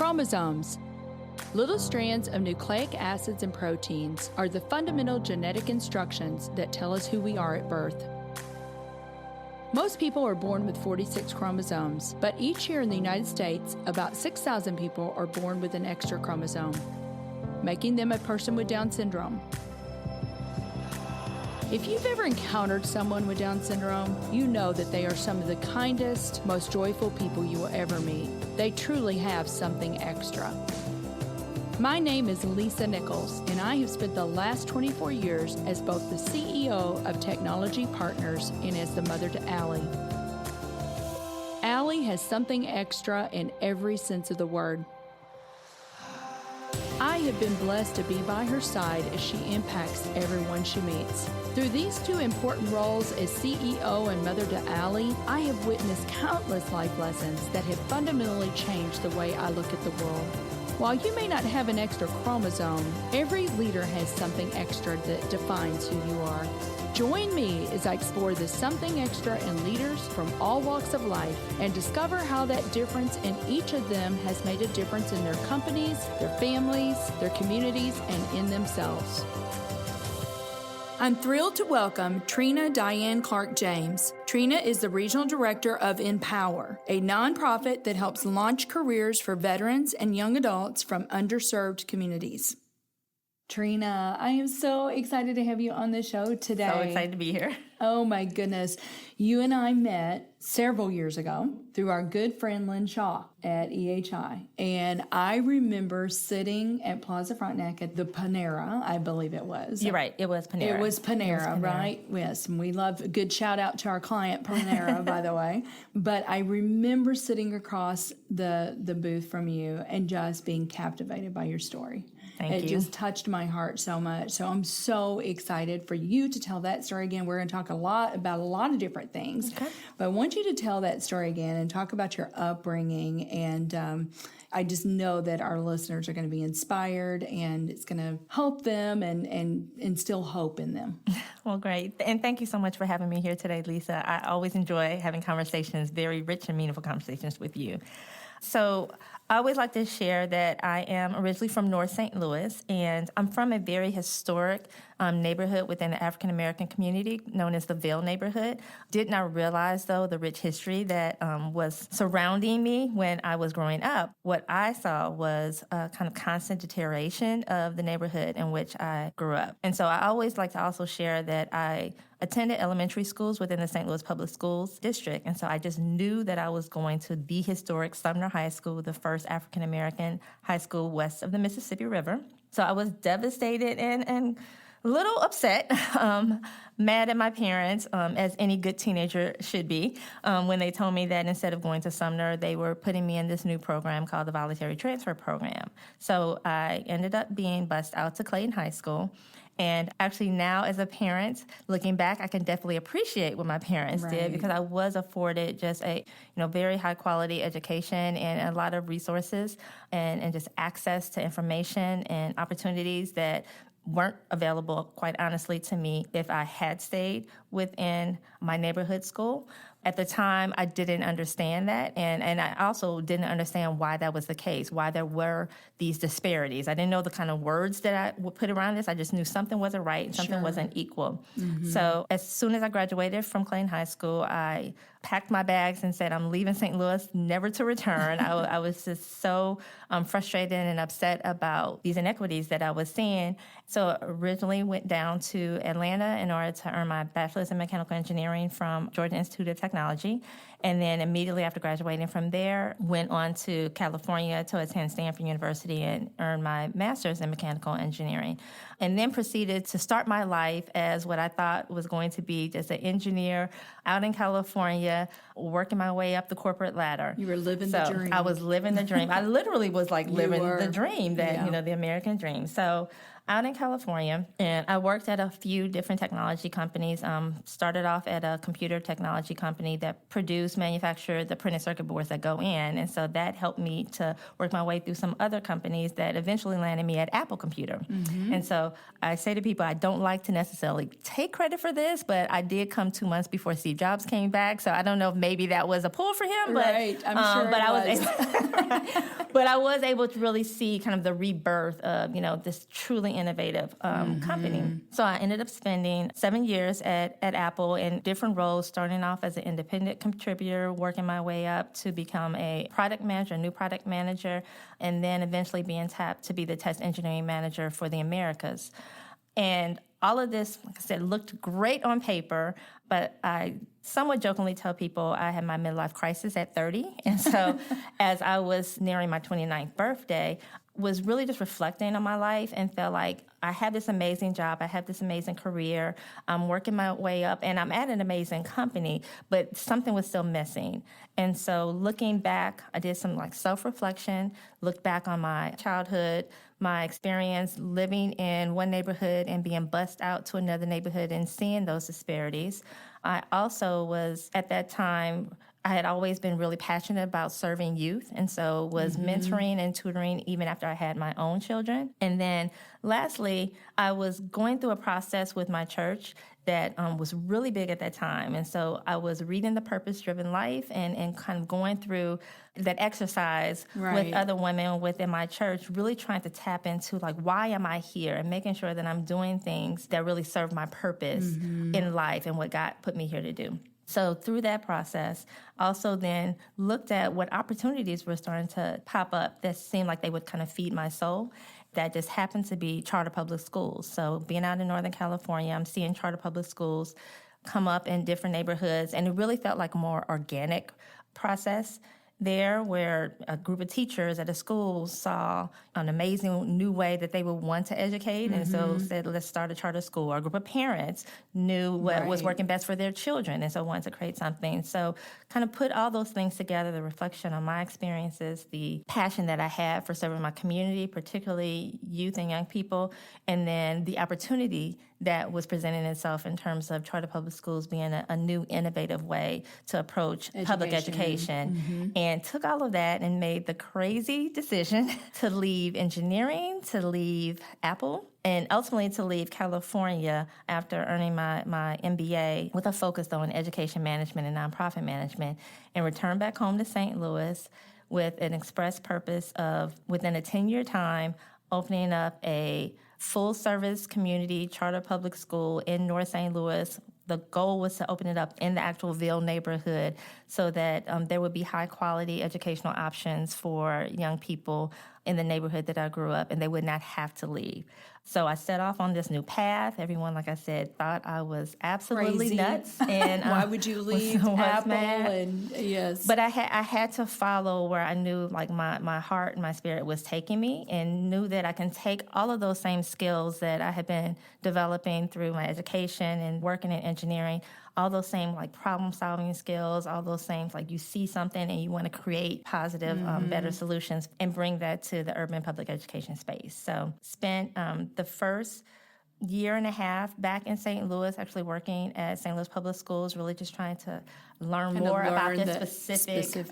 Chromosomes. Little strands of nucleic acids and proteins are the fundamental genetic instructions that tell us who we are at birth. Most people are born with 46 chromosomes, but each year in the United States, about 6,000 people are born with an extra chromosome, making them a person with Down syndrome. If you've ever encountered someone with Down syndrome, you know that they are some of the kindest, most joyful people you will ever meet. They truly have something extra. My name is Lisa Nichols, and I have spent the last 24 years as both the CEO of Technology Partners and as the mother to Allie. Allie has something extra in every sense of the word. I have been blessed to be by her side as she impacts everyone she meets. Through these two important roles as CEO and mother to Allie, I have witnessed countless life lessons that have fundamentally changed the way I look at the world. While you may not have an extra chromosome, every leader has something extra that defines who you are. Join me as I explore the something extra in leaders from all walks of life and discover how that difference in each of them has made a difference in their companies, their families, their communities, and in themselves. I'm thrilled to welcome Trina Dyan Clark James. Trina is the Regional Director of Empower, a nonprofit that helps launch careers for veterans and young adults from underserved communities. Trina, I am so excited to have you on the show today. So excited to be here. Oh my goodness. You and I met several years ago through our good friend Lynn Shaw at EHI. And I remember sitting at Plaza Frontenac at the Panera, I believe it was. You're right. It was Panera. It was Panera, right? Yes. And we love a good shout out to our client, Panera, by the way. But I remember sitting across the booth from you and just being captivated by your story. Thank you. It just touched my heart so much. So I'm so excited for you to tell that story again. We're going to talk a lot about a lot of different things. Okay. But I want you to tell that story again and talk about your upbringing. And I just know that our listeners are going to be inspired and it's going to help them and instill hope in them. Well, great. And thank you so much for having me here today, Lisa. I always enjoy having conversations, very rich and meaningful conversations with you. So I always like to share that I am originally from North St. Louis, and I'm from a very historic neighborhood within the African-American community known as the Vail neighborhood. Did not realize, though, the rich history that was surrounding me when I was growing up. What I saw was a kind of constant deterioration of the neighborhood in which I grew up. And so I always like to also share that I attended elementary schools within the St. Louis Public Schools district. And so I just knew that I was going to the historic Sumner High School, the first African-American high school west of the Mississippi River. So I was devastated and a little upset, mad at my parents, as any good teenager should be, when they told me that instead of going to Sumner, they were putting me in this new program called the Voluntary Transfer Program. So I ended up being bused out to Clayton High School. And actually now as a parent, looking back, I can definitely appreciate what my parents did because I was afforded just a very high quality education and a lot of resources and just access to information and opportunities that weren't available, quite honestly, to me if I had stayed within my neighborhood school. At the time, I didn't understand that, and I also didn't understand why that was the case, why there were these disparities. I didn't know the kind of words that I would put around this. I just knew something wasn't right and something wasn't equal. Mm-hmm. So as soon as I graduated from Clayton High School, I packed my bags and said, I'm leaving St. Louis, never to return. I was just so frustrated and upset about these inequities that I was seeing. So originally went down to Atlanta in order to earn my bachelor's in mechanical engineering from Georgia Institute of Technology. And then immediately after graduating from there, went on to California to attend Stanford University and earn my master's in mechanical engineering. And then proceeded to start my life as what I thought was going to be just an engineer out in California, working my way up the corporate ladder. You were living the dream. I was living the dream. I literally was like living the dream, that, the American dream. So out in California, and I worked at a few different technology companies. Started off at a computer technology company that manufactured the printed circuit boards that go in, and so that helped me to work my way through some other companies that eventually landed me at Apple Computer. And so I say to people, I don't like to necessarily take credit for this, but I did come 2 months before Steve Jobs came back, so I don't know if maybe that was a pull for him, but right, I'm sure but it I was. but I was able to really see kind of the rebirth of this truly innovative company. So I ended up spending 7 years at Apple in different roles, starting off as an independent contributor, working my way up to become a product manager, new product manager, and then eventually being tapped to be the test engineering manager for the Americas. And all of this, like I said, looked great on paper, but I somewhat jokingly tell people I had my midlife crisis at 30. And so as I was nearing my 29th birthday, was really just reflecting on my life and felt like I have this amazing job, I have this amazing career, I'm working my way up, and I'm at an amazing company, but something was still missing. And so looking back, I did some self-reflection, looked back on my childhood, my experience living in one neighborhood and being bussed out to another neighborhood and seeing those disparities. I also was, at that time, I had always been really passionate about serving youth, and so was mentoring and tutoring even after I had my own children. And then lastly, I was going through a process with my church that was really big at that time. And so I was reading The Purpose-Driven Life and kind of going through that exercise with other women within my church, really trying to tap into why am I here, and making sure that I'm doing things that really serve my purpose in life and what God put me here to do. So through that process, also then looked at what opportunities were starting to pop up that seemed like they would kind of feed my soul. That just happened to be charter public schools. So being out in Northern California, I'm seeing charter public schools come up in different neighborhoods, and it really felt like a more organic process there, where a group of teachers at a school saw an amazing new way that they would want to educate, and so said, let's start a charter school. Or a group of parents knew what was working best for their children, and so wanted to create something. So kind of put all those things together, the reflection on my experiences, the passion that I had for serving my community, particularly youth and young people, and then the opportunity that was presenting itself in terms of charter public schools being a new, innovative way to approach public education. And took all of that and made the crazy decision to leave engineering, to leave Apple, and ultimately to leave California after earning my MBA with a focus on education management and nonprofit management, and return back home to St. Louis with an express purpose of, within a 10-year time, opening up a full-service community charter public school in North St. Louis. The goal was to open it up in the actual Ville neighborhood so that there would be high-quality educational options for young people in the neighborhood that I grew up, and they would not have to leave. So I set off on this new path. Everyone, like I said, thought I was absolutely Crazy. Nuts. And why would you leave Apple? And yes, but I had to follow where I knew my heart and my spirit was taking me, and knew that I can take all of those same skills that I had been developing through my education and working in engineering, all those same problem-solving skills, all those same you see something and you want to create positive, better solutions, and bring that to the urban public education space. So spent the first year and a half back in St. Louis, actually working at St. Louis Public Schools, really just trying to learn more about this specific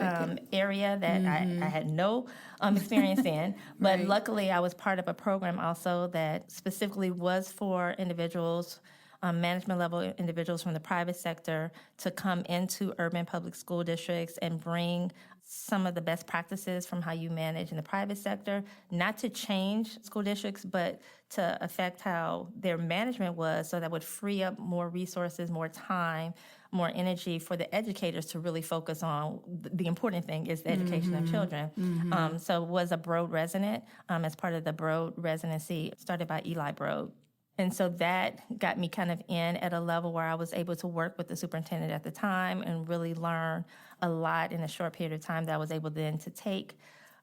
area that I had no experience in. But luckily, I was part of a program also that specifically was for individuals, management level individuals from the private sector, to come into urban public school districts and bring some of the best practices from how you manage in the private sector, not to change school districts, but to affect how their management was, so that would free up more resources, more time, more energy for the educators to really focus on the important thing is the education of children. So was a Broad resident as part of the Broad residency started by Eli Broad. And so that got me kind of in at a level where I was able to work with the superintendent at the time and really learn a lot in a short period of time that I was able then to take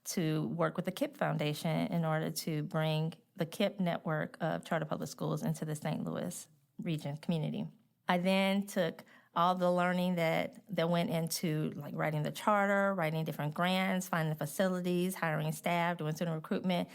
to work with the KIPP Foundation in order to bring the KIPP network of charter public schools into the St. Louis region community. I then took all the learning that went into like writing the charter, writing different grants, finding the facilities, hiring staff, doing student recruitment,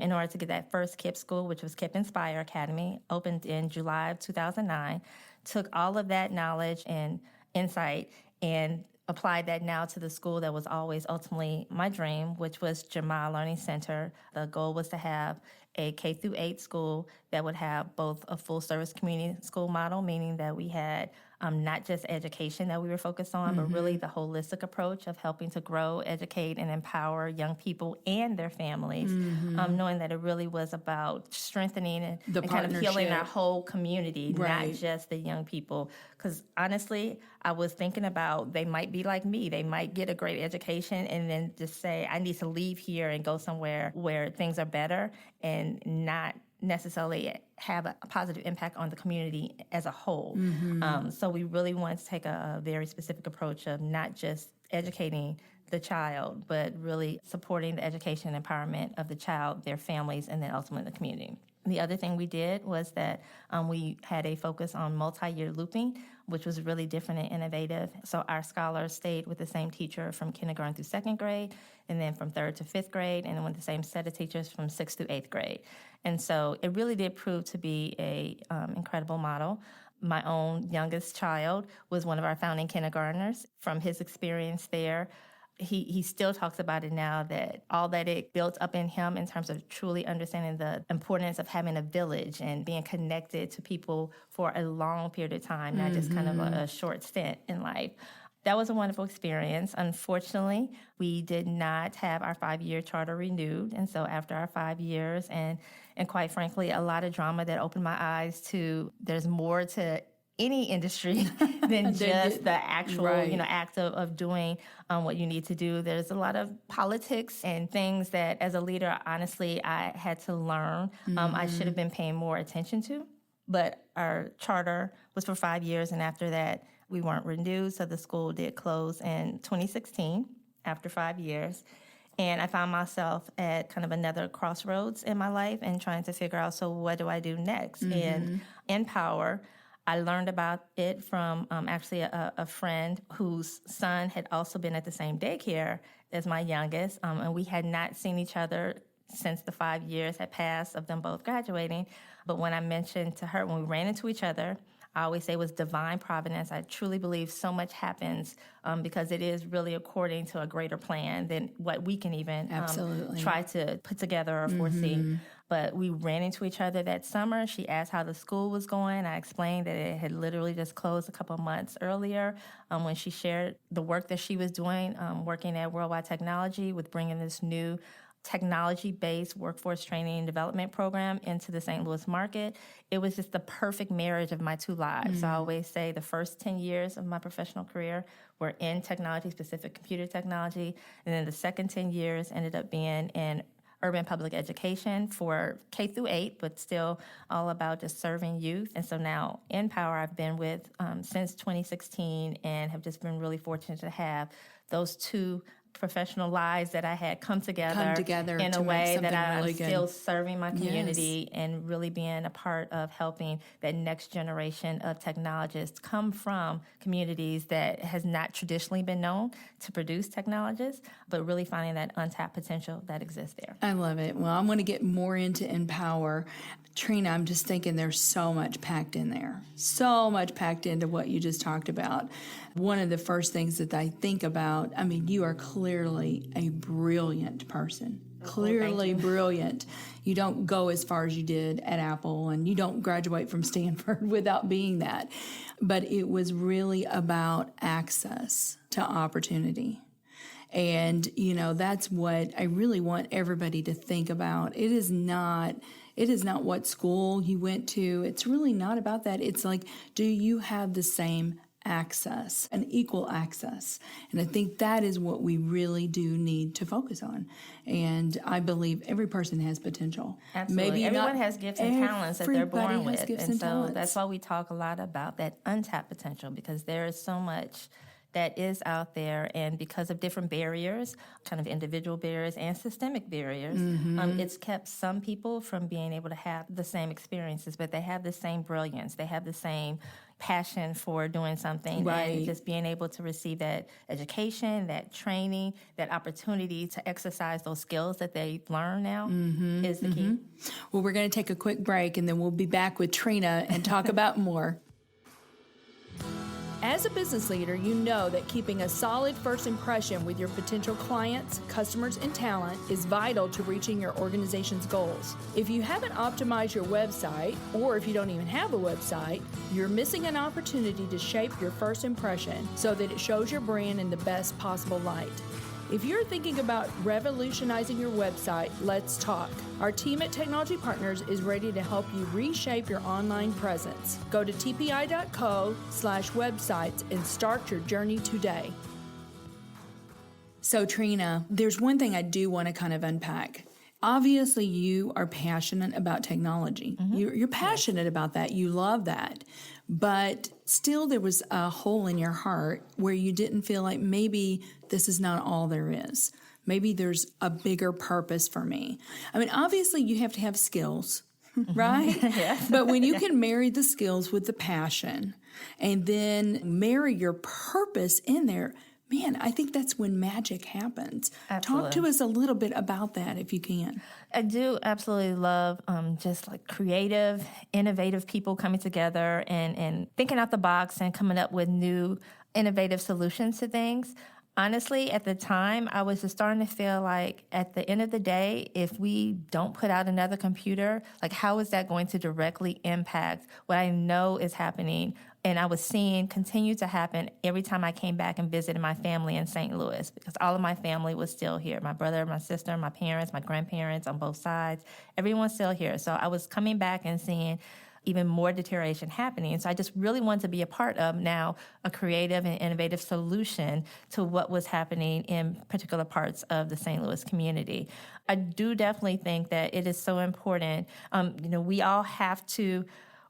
in order to get that first KIPP school, which was KIPP Inspire Academy, opened in July of 2009. Took all of that knowledge and insight and applied that now to the school that was always ultimately my dream, which was Jamal Learning Center. The goal was to have a K through 8 school that would have both a full service community school model, meaning that we had not just education that we were focused on, but really the holistic approach of helping to grow, educate, and empower young people and their families, knowing that it really was about strengthening and kind of healing our whole community, not just the young people. Because honestly, I was thinking about they might be like me. They might get a great education and then just say, I need to leave here and go somewhere where things are better and not necessarily have a positive impact on the community as a whole. So we really wanted to take a very specific approach of not just educating the child, but really supporting the education and empowerment of the child, their families, and then ultimately the community. The other thing we did was that we had a focus on multi-year looping, which was really different and innovative. So our scholars stayed with the same teacher from kindergarten through second grade, and then from third to fifth grade, and then with the same set of teachers from sixth through eighth grade. And so it really did prove to be a incredible model. My own youngest child was one of our founding kindergartners. From his experience there, he still talks about it now, that all that it built up in him in terms of truly understanding the importance of having a village and being connected to people for a long period of time, not just kind of a short stint in life. That was a wonderful experience. Unfortunately, we did not have our 5-year charter renewed. And so after our 5 years, and quite frankly, a lot of drama that opened my eyes to there's more to any industry than just the actual, act of doing what you need to do. There's a lot of politics and things that as a leader, honestly, I had to learn. I should have been paying more attention to. But our charter was for 5 years, and after that, we weren't renewed, so the school did close in 2016 after 5 years. And I found myself at kind of another crossroads in my life and trying to figure out, so what do I do next? And Empower, I learned about it from actually a friend whose son had also been at the same daycare as my youngest, and we had not seen each other since the 5 years had passed of them both graduating. But when I mentioned to her, when we ran into each other, I always say it was divine providence. I truly believe so much happens because it is really according to a greater plan than what we can even try to put together or foresee. But we ran into each other that summer. She asked how the school was going. I explained that it had literally just closed a couple months earlier when she shared the work that she was doing, working at Worldwide Technology with bringing this new technology-based workforce training and development program into the St. Louis market. It was just the perfect marriage of my two lives. So I always say the first 10 years of my professional career were in technology, specific computer technology, and then the second 10 years ended up being in urban public education for K through 8, but still all about just serving youth. And so now Empower I've been with since 2016 and have just been really fortunate to have those two professional lives that I had come together in a way that I'm really still serving my community and really being a part of helping that next generation of technologists come from communities that has not traditionally been known to produce technologists, but really finding that untapped potential that exists there. I love it. Well, I'm going to get more into Empower. Trina, I'm just thinking there's so much packed in there, so much packed into what you just talked about. One of the first things that I think about, I mean, you are clearly a brilliant person, clearly brilliant. You don't go as far as you did at Apple, and you don't graduate from Stanford without being that. But it was really about access to opportunity. And, you know, that's what I really want everybody to think about. It is not what school you went to. It's really not about that. It's like, do you have the same access, an equal access? And I think that is what we really do need to focus on. And I believe every person has potential. Absolutely. Maybe everyone has gifts and talents that they're born with. And so that's why we talk a lot about that untapped potential, because there is so much that is out there, and because of different barriers, kind of individual barriers and systemic barriers, it's kept some people from being able to have the same experiences, but they have the same brilliance, they have the same passion for doing something, and just being able to receive that education, that training, that opportunity to exercise those skills that they've learned now is the key. Well, we're going to take a quick break, and then we'll be back with Trina and talk about more. As a business leader, you know that keeping a solid first impression with your potential clients, customers, and talent is vital to reaching your organization's goals. If you haven't optimized your website, or if you don't even have a website, you're missing an opportunity to shape your first impression so that it shows your brand in the best possible light. If you're thinking about revolutionizing your website, let's talk. Our team at Technology Partners is ready to help you reshape your online presence. Go to tpi.co/websites and start your journey today. So, Trina, there's one thing I do want to kind of unpack. Obviously, you are passionate about technology. You're passionate about that. You love that. But still, there was a hole in your heart where you didn't feel like maybe this is not all there is. Maybe there's a bigger purpose for me. I mean, obviously, you have to have skills, right? Yes. But when you can marry the skills with the passion and then marry your purpose in there, man, I think that's when magic happens. Absolutely. Talk to us a little bit about that if you can. I do absolutely love just like creative, innovative people coming together and thinking out the box and coming up with new, innovative solutions to things. Honestly, at the time, I was just starting to feel like at the end of the day, if we don't put out another computer, like how is that going to directly impact what I know is happening? And I was seeing continue to happen every time I came back and visited my family in St. Louis, because all of my family was still here. My brother, my sister, my parents, my grandparents on both sides, everyone's still here. So I was coming back and seeing even more deterioration happening. So I just really wanted to be a part of now a creative and innovative solution to what was happening in particular parts of the St. Louis community. I do definitely think that it is so important. We all have to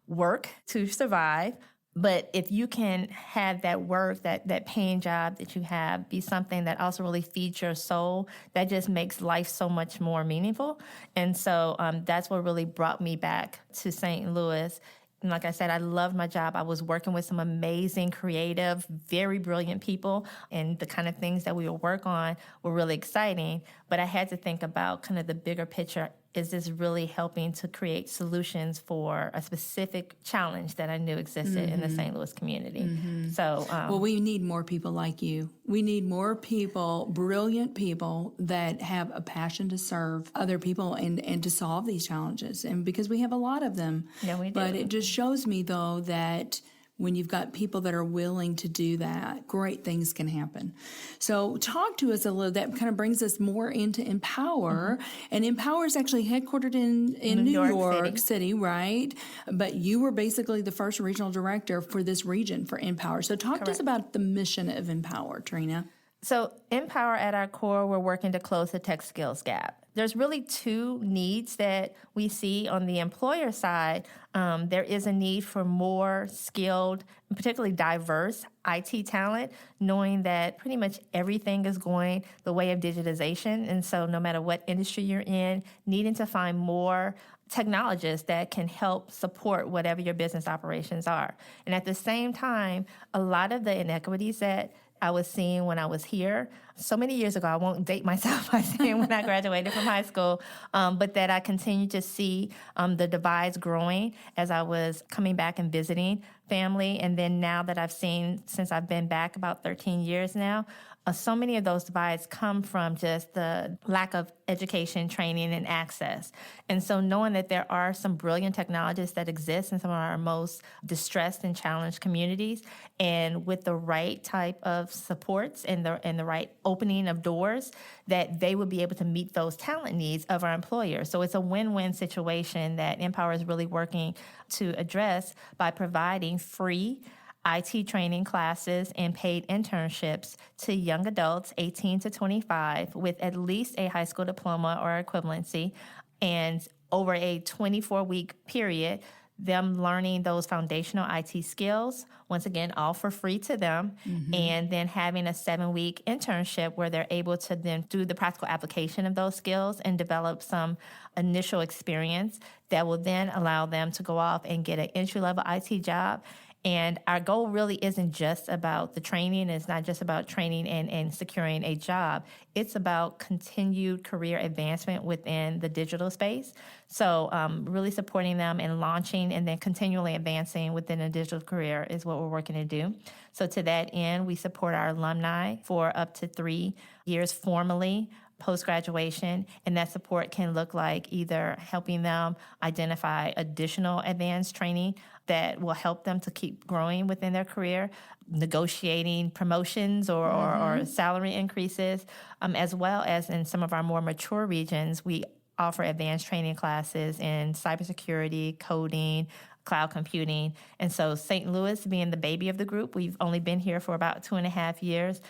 work to survive. But if you can have that work, that paying job that you have be something that also really feeds your soul, that just makes life so much more meaningful. And so that's what really brought me back to St. Louis. And like I said, I loved my job. I was working with some amazing, creative, very brilliant people, and the kind of things that we would work on were really exciting. But I had to think about kind of the bigger picture. Is this really helping to create solutions for a specific challenge that I knew existed in the St. Louis community? So, well, we need more people like you. We need more people, brilliant people that have a passion to serve other people and to solve these challenges. And because we have a lot of them. Yeah, we do. But it just shows me, though, that when you've got people that are willing to do that, great things can happen. So talk to us a little. That kind of brings us more into Empower. And Empower is actually headquartered in New York City, right? But you were basically the first regional director for this region for Empower. So talk to us about the mission of Empower, Trina. So Empower, at our core, we're working to close the tech skills gap. There's really two needs that we see on the employer side. There is a need for more skilled, and particularly diverse IT talent, knowing that pretty much everything is going the way of digitization. And so no matter what industry you're in, needing to find more technologists that can help support whatever your business operations are. And at the same time, a lot of the inequities that I was seeing when I was here so many years ago. I won't date myself by saying when I graduated from high school, but that I continued to see the divides growing as I was coming back and visiting family. And then now that I've seen, since I've been back about 13 years now, so many of those divides come from just the lack of education, training, and access. And so knowing that there are some brilliant technologists that exist in some of our most distressed and challenged communities, and with the right type of supports and the right opening of doors, that they would be able to meet those talent needs of our employers. So it's a win-win situation that Empower is really working to address by providing free IT training classes and paid internships to young adults 18 to 25 with at least a high school diploma or equivalency. And over a 24-week period, them learning those foundational IT skills, once again, all for free to them, and then having a 7-week internship where they're able to then do the practical application of those skills and develop some initial experience that will then allow them to go off and get an entry-level IT job. And our goal really isn't just about the training. It's not just about training and securing a job. It's about continued career advancement within the digital space. So really supporting them in launching and then continually advancing within a digital career is what we're working to do. So to that end, we support our alumni for up to 3 years formally post-graduation, and that support can look like either helping them identify additional advanced training that will help them to keep growing within their career, negotiating promotions or salary increases, as well as in some of our more mature regions, we offer advanced training classes in cybersecurity, coding, cloud computing. And so St. Louis being the baby of the group, we've only been here for about 2.5 years.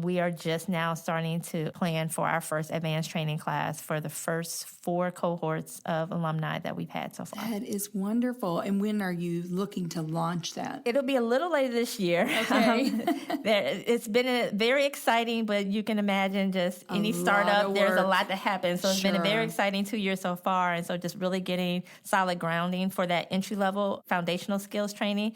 We are just now starting to plan for our first advanced training class for the first 4 cohorts of alumni that we've had so far. That is wonderful. And when are you looking to launch that? It'll be a little later this year. Okay. It's been very exciting, but you can imagine just any startup, there's a lot that happens. So it's been a very exciting 2 years so far. And so just really getting solid grounding for that entry-level foundational skills training.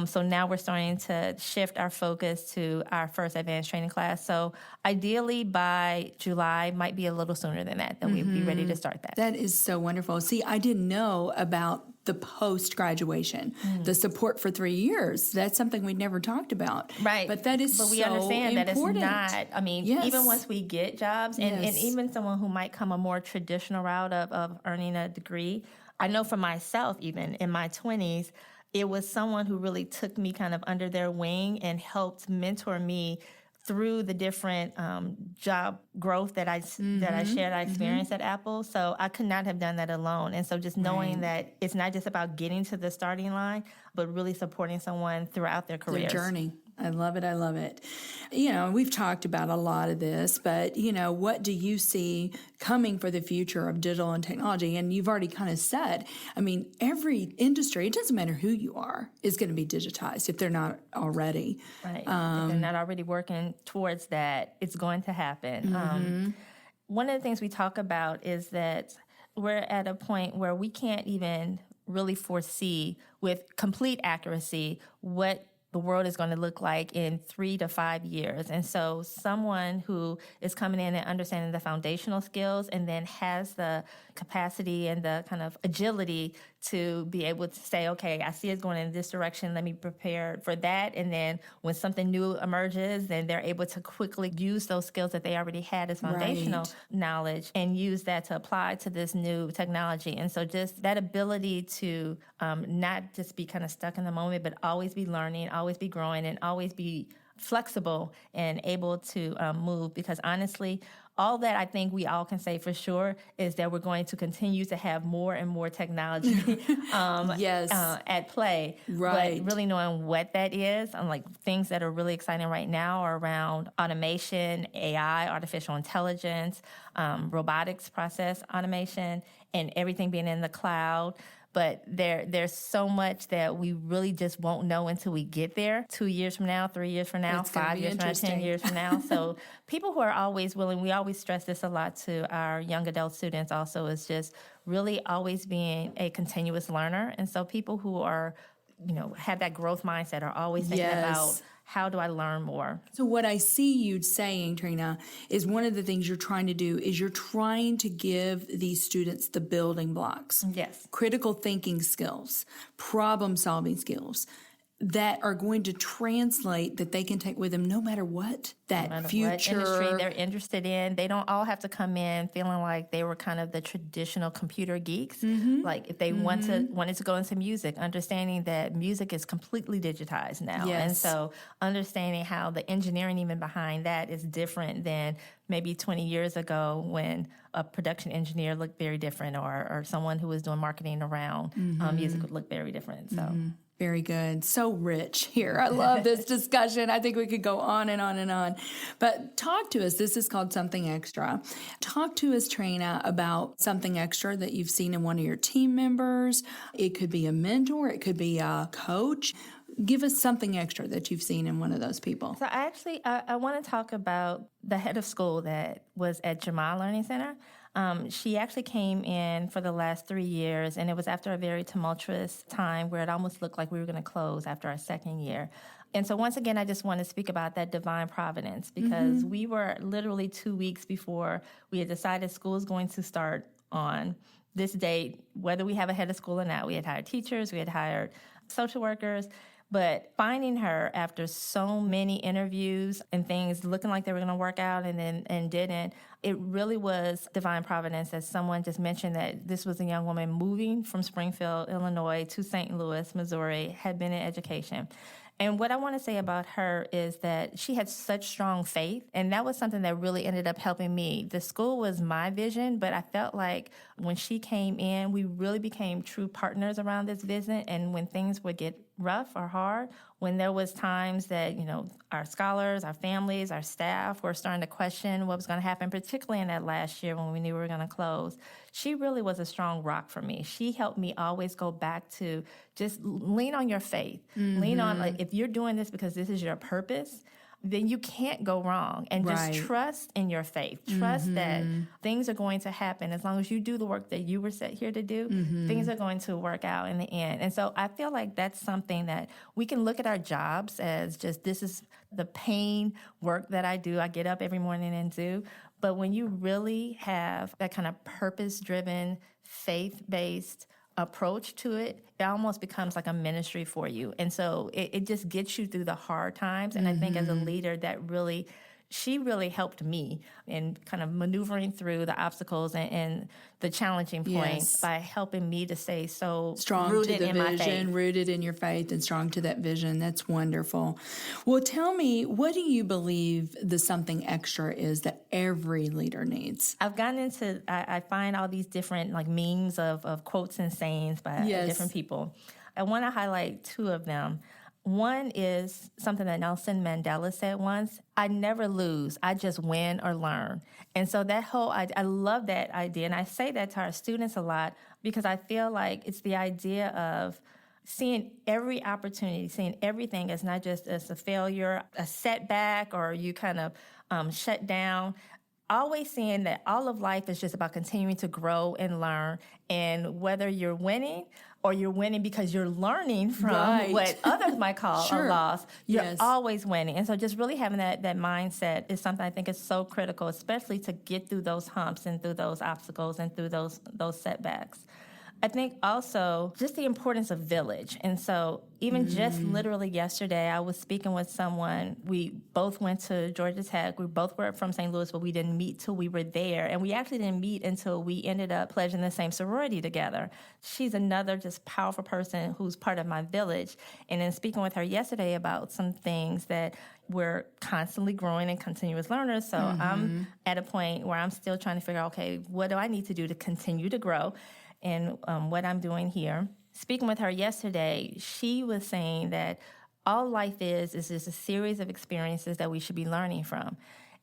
So now we're starting to shift our focus to our first advanced training class. So ideally by July, might be a little sooner than that we'd be ready to start that. That is so wonderful. See, I didn't know about the post-graduation, the support for 3 years. That's something we never talked about. Right. But that is so we understand important. That it's not, I mean, even once we get jobs, and even someone who might come a more traditional route of earning a degree, I know for myself, even in my 20s, it was someone who really took me kind of under their wing and helped mentor me through the different job growth that I shared, I experienced at Apple. So I could not have done that alone. And so just knowing that it's not just about getting to the starting line, but really supporting someone throughout their careers. Their journey. I love it. I love it. You know, we've talked about a lot of this, but, you know, what do you see coming for the future of digital and technology? And you've already kind of said, I mean, every industry, it doesn't matter who you are, is going to be digitized if they're not already. Right. If they're not already working towards that, it's going to happen. One of the things we talk about is that we're at a point where we can't even really foresee with complete accuracy what the world is going to look like in 3 to 5 years. And so someone who is coming in and understanding the foundational skills and then has the capacity and the kind of agility to be able to say, okay, I see it's going in this direction, let me prepare for that. And then when something new emerges, then they're able to quickly use those skills that they already had as foundational knowledge and use that to apply to this new technology. And so just that ability to not just be kind of stuck in the moment, but always be learning, always be growing, and always be flexible and able to move. Because honestly, all that I think we all can say for sure is that we're going to continue to have more and more technology at play. Right. But really knowing what that is, like things that are really exciting right now are around automation, AI, artificial intelligence, robotics process automation, and everything being in the cloud. But there's so much that we really just won't know until we get there 2 years from now, 3 years from now, 5 years from now, 10 years from now. So people who are always willing, we always stress this a lot to our young adult students also, is just really always being a continuous learner. And so people who are, you know, have that growth mindset are always thinking about, how do I learn more? So what I see you saying, Trina, is one of the things you're trying to do is you're trying to give these students the building blocks. Yes. Critical thinking skills, problem-solving skills that are going to translate that they can take with them no matter what that future what industry they're interested in. They don't all have to come in feeling like they were kind of the traditional computer geeks. Like if they wanted to go into music, understanding that music is completely digitized now. And so understanding how the engineering even behind that is different than maybe 20 years ago when a production engineer looked very different, or someone who was doing marketing around music would look very different. So Very good. So rich here. I love this discussion. I think we could go on and on and on. But talk to us. This is called Something Extra. Talk to us, Trina, about something extra that you've seen in one of your team members. It could be a mentor. It could be a coach. Give us something extra that you've seen in one of those people. So I want to talk about the head of school that was at Jamal Learning Center. She actually came in for the last 3 years, and it was after a very tumultuous time where it almost looked like we were going to close after our second year. And so once again, I just want to speak about that divine providence, because we were literally 2 weeks before we had decided school is going to start on this date, whether we have a head of school or not. We had hired teachers, we had hired social workers. But finding her after so many interviews and things looking like they were going to work out and didn't, it really was divine providence, as someone just mentioned, that this was a young woman moving from Springfield, Illinois to St. Louis, Missouri, had been in education. And what I want to say about her is that she had such strong faith, and that was something that really ended up helping me. The school was my vision, but I felt like when she came in, we really became true partners around this vision. And when things would get rough or hard, when there was times that, our scholars, our families, our staff were starting to question what was going to happen, particularly in that last year when we knew we were going to close, she really was a strong rock for me. She helped me always go back to just lean on your faith. Lean on, like, if you're doing this because this is your purpose, then you can't go wrong. And just trust in your faith. Trust that things are going to happen. As long as you do the work that you were set here to do, things are going to work out in the end. And so I feel like that's something that we can look at our jobs as just, this is the pain work that I do. I get up every morning and do. But when you really have that kind of purpose-driven, faith-based approach to it, it almost becomes like a ministry for you. And so it just gets you through the hard times. And I think as a leader, she really helped me in kind of maneuvering through the obstacles and the challenging points by helping me to stay so strong rooted to the in my vision, faith. rooted in your faith and strong to that vision. That's wonderful. Well, tell me, what do you believe the something extra is that every leader needs? I've gotten into, I find all these different like memes of quotes and sayings by different people. I want to highlight two of them. One is something that Nelson Mandela said once: I never lose, I just win or learn. And so that whole, I love that idea. And I say that to our students a lot because I feel like it's the idea of seeing every opportunity, seeing everything as not just as a failure, a setback, or you kind of shut down. Always seeing that all of life is just about continuing to grow and learn. And whether you're winning or you're winning because you're learning from what others might call a loss, you're always winning. And so just really having that mindset is something I think is so critical, especially to get through those humps and through those obstacles and through those setbacks. I think also just the importance of village. And so even just literally yesterday, I was speaking with someone. We both went to Georgia Tech. We both were from St. Louis, but we didn't meet till we were there. And we actually didn't meet until we ended up pledging the same sorority together. She's another just powerful person who's part of my village. And in speaking with her yesterday about some things that we're constantly growing and continuous learners. So I'm at a point where I'm still trying to figure out, okay, what do I need to do to continue to grow? And what I'm doing here. Speaking with her yesterday, she was saying that all life is just a series of experiences that we should be learning from.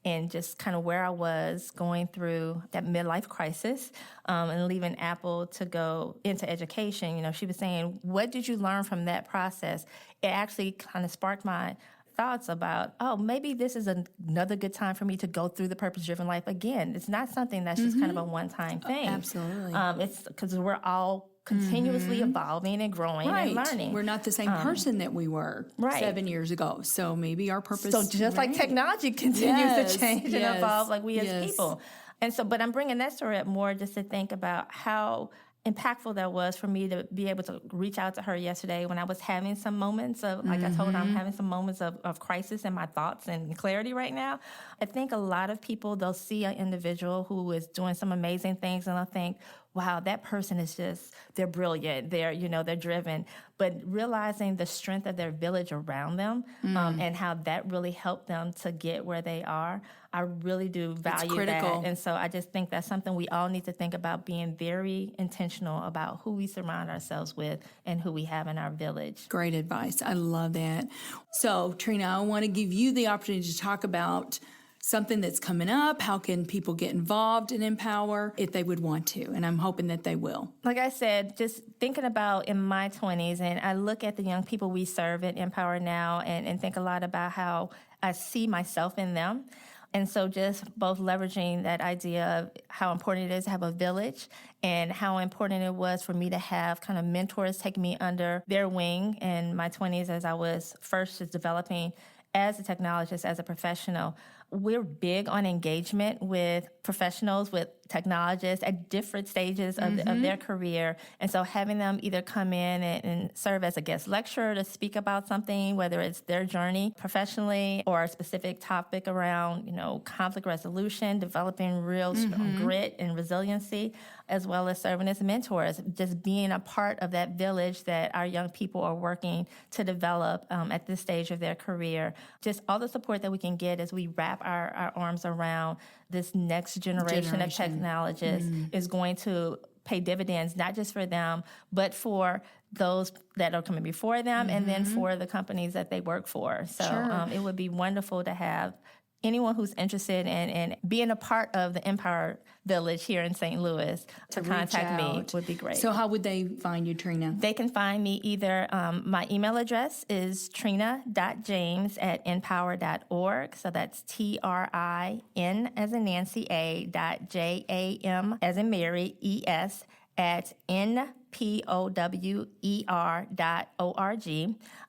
And just kind of where I was going through that midlife crisis and leaving Apple to go into education, she was saying, what did you learn from that process? It actually kind of sparked my thoughts about, maybe this is another good time for me to go through the purpose-driven life again. It's not something that's just kind of a one-time thing. Absolutely. It's because we're all continuously evolving and growing and learning. We're not the same person that we were 7 years ago. So maybe our purpose... So just like technology continues to change and evolve like we as people. And so, but I'm bringing that story up more just to think about how impactful that was for me to be able to reach out to her yesterday when I was having some moments of, like I told her, I'm having some moments of crisis in my thoughts and clarity right now. I think a lot of people, they'll see an individual who is doing some amazing things and they'll think, wow, that person is just, they're brilliant, they're driven. But realizing the strength of their village around them and how that really helped them to get where they are, I really do value critical. that. And so I just think that's something we all need to think about, being very intentional about who we surround ourselves with and who we have in our village. Great advice. I love that. So, Trina, I want to give you the opportunity to talk about something that's coming up. How can people get involved in Empower if they would want to? And I'm hoping that they will. Like I said, just thinking about in my 20s, and I look at the young people we serve at Empower now and think a lot about how I see myself in them. And so just both leveraging that idea of how important it is to have a village and how important it was for me to have kind of mentors take me under their wing in my 20s as I was first just developing as a technologist, as a professional. We're big on engagement with professionals, with technologists at different stages of their career. And so having them either come in and serve as a guest lecturer to speak about something, whether it's their journey professionally or a specific topic around, conflict resolution, developing real grit and resiliency, as well as serving as mentors, just being a part of that village that our young people are working to develop at this stage of their career. Just all the support that we can get as we wrap our arms around this next generation of technologists is going to pay dividends, not just for them, but for those that are coming before them and then for the companies that they work for. So it would be wonderful to have anyone who's interested in being a part of the Empower Village here in St. Louis to contact me would be great. So how would they find you, Trina? They can find me either, my email address is trina.james@empower.org. So that's TRIN as in Nancy JAM as in Mary ES at NPOWER.org.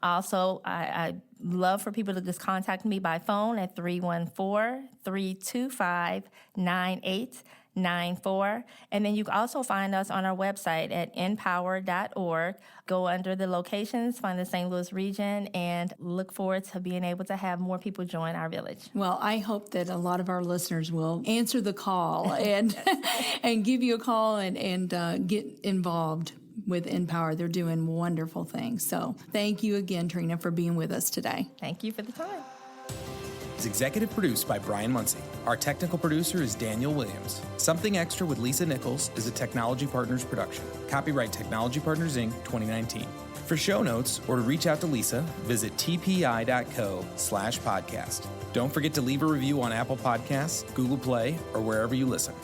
Also, I love for people to just contact me by phone at 314-325-9894. And then you can also find us on our website at empower.org. Go under the locations, find the St. Louis region, and look forward to being able to have more people join our village. Well, I hope that a lot of our listeners will answer the call and and give you a call and get involved with Empower. They're doing wonderful things. So thank you again, Trina, for being with us today. Thank you for the time. Is executive produced by Brian Muncie. Our technical producer is Daniel Williams. Something Extra with Lisa Nichols is a Technology Partners production. Copyright Technology Partners, Inc., 2019. For show notes or to reach out to Lisa, visit tpi.co/podcast. Don't forget to leave a review on Apple Podcasts, Google Play, or wherever you listen.